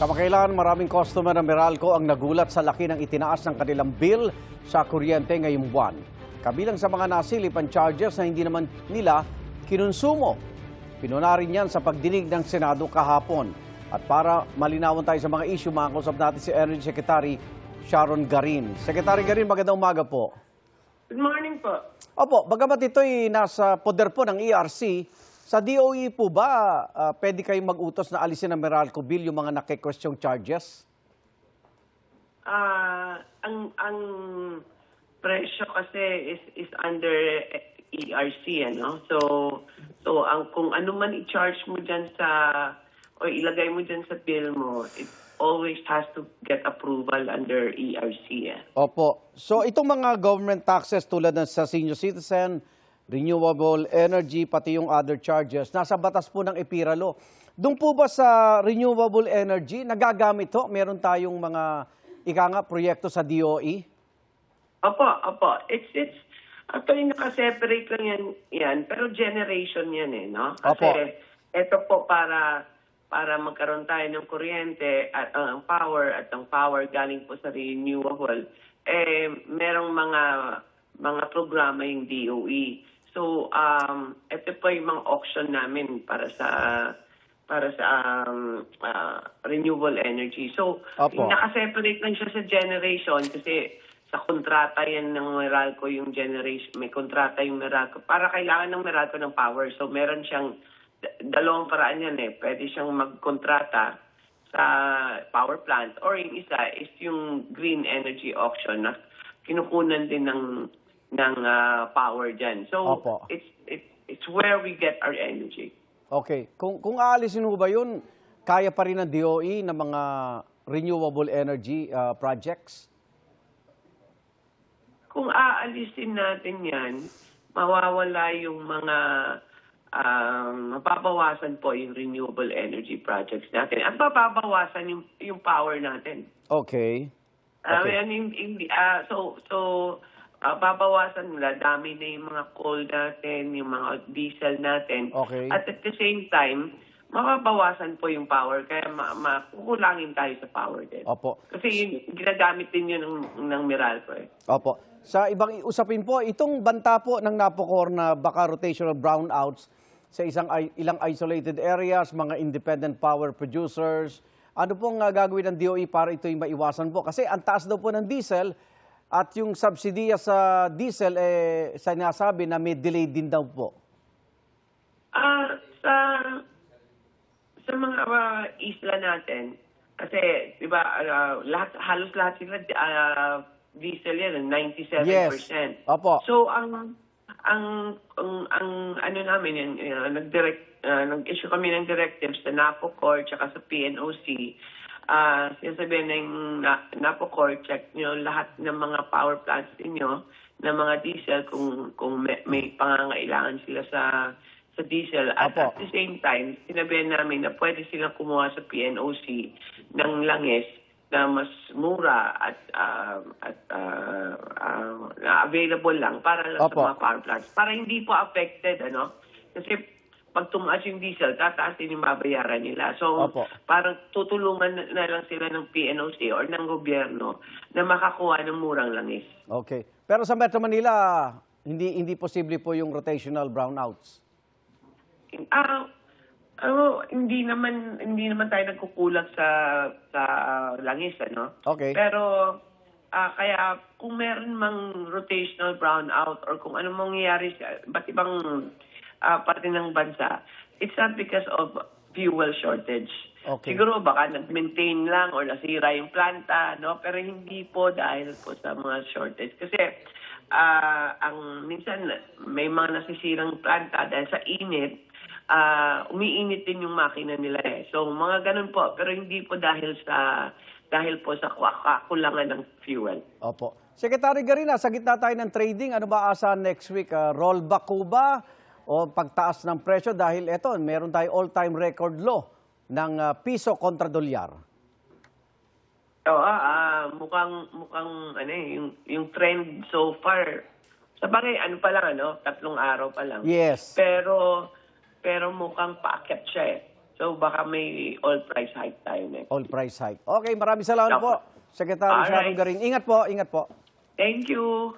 Kamakailan, maraming customer ng Meralco ang nagulat sa laki ng itinaas ng kanilang bill sa kuryente ngayong buwan. Kabilang sa mga nasilip ang charges na hindi naman nila kinonsumo. Pinuna rin yan sa pagdinig ng Senado kahapon. At para malinawan tayo sa mga issue, makakausap natin si Energy Secretary Sharon Garin. Secretary Garin, magandang umaga po. Good morning po. Opo, bagamat ito'y nasa poder po ng ERC, sa DOE po ba pwede kayong mag-utos na alisin ng Meralco bill yung mga naki-question charges? Ang presyo kasi is under ERC, ano? So kung ano man i-charge mo diyan sa o ilagay mo diyan sa bill mo, it always has to get approval under ERC. Opo. So itong mga government taxes tulad ng sa senior citizen, renewable energy, pati yung other charges, nasa batas po ng EPIRA Law. Doon po ba sa renewable energy, nagagamit ho? Meron tayong mga proyekto sa DOE? Opo. It's actually naka-separate lang yan, pero generation yan no? Kasi ito po para magkaroon tayo ng kuryente at ang power galing po sa renewable, merong mga programa yung DOE. So, ito po yung mga auction namin para sa renewable energy. So, naka-separate lang siya sa generation kasi sa kontrata yan ng Meralco yung generation. May kontrata yung Meralco. Para kailangan ng Meralco ng power. So, meron siyang dalawang paraan yan Pwede siyang magkontrata sa power plant or yung isa is yung green energy auction na kinukunan din ng power dyan. So, it's where we get our energy. Okay. Kung aalisin mo ba yun, kaya pa rin ng DOE na mga renewable energy projects? Kung aalisin natin yan, mawawala yung mga mapapawasan po yung renewable energy projects natin. At mapapawasan yung power natin. Okay. Papawasan nila, dami na yung mga coal natin, yung mga diesel natin. Okay. At the same time, mapapawasan po yung power, kaya makukulangin tayo sa power din. Opo. Kasi ginagamit din yun ng Meralco. Opo. Sa ibang usapin po, itong banta po ng NAPOCOR na baka rotational brownouts sa ilang isolated areas, mga independent power producers, ano pong gagawin ng DOE para ito'y maiwasan po? Kasi ang taas daw po ng diesel, at yung subsidiya sa diesel, sinasabi na may delay din daw po. Sa mga isla natin, kasi diba, halos lahat sila diesel yan, 97%. Yes. Opo. So ang ano namin, nag-issue kami ng directives sa NAPOCOR tsaka sa PNOC. Sinasabihin na yung NAPOCOR, check nyo lahat ng mga power plants niyo na mga diesel kung may pangangailangan sila sa diesel. At at the same time, sinabihin namin na pwede silang kumuha sa PNOC ng langis na mas mura at available lang para lang sa mga power plants. Para hindi po affected, Kasi pag tumaas yung diesel, tataas din yung babayaran nila. So, parang tutulungan na lang sila ng PNOC or ng gobyerno na makakuha ng murang langis. Okay. Pero sa Metro Manila, hindi posible po yung rotational brownouts? Hindi naman tayo nagkukulang sa langis, Okay. Pero kaya kung meron mang rotational brownout or kung anong mangyayari sa iba't ibang parte ng bansa, it's not because of fuel shortage. Okay. Siguro baka nag-maintain lang or nasira yung planta, pero hindi po dahil po sa mga shortage. Kasi minsan may mga nasisirang planta dahil sa init, umiinit din yung makina nila So mga ganun po, pero hindi po dahil po sa kakulangan ng fuel. Opo. Secretary Garina, sa gitna tayo ng trading, ano ba asahan next week? Rollback ko ba o pagtaas ng presyo dahil meron tayo all-time record low ng piso kontra dolyar? Mukhang yung trend so far. Sa bagay, pa lang, 3 araw pa lang. Yes. Pero mukhang paakyat siya So baka may all price hike tayo next. All price hike. Okay, maraming salamat Opo. po, Secretary Sharon Alright. Garin. Ingat po, ingat po. Thank you.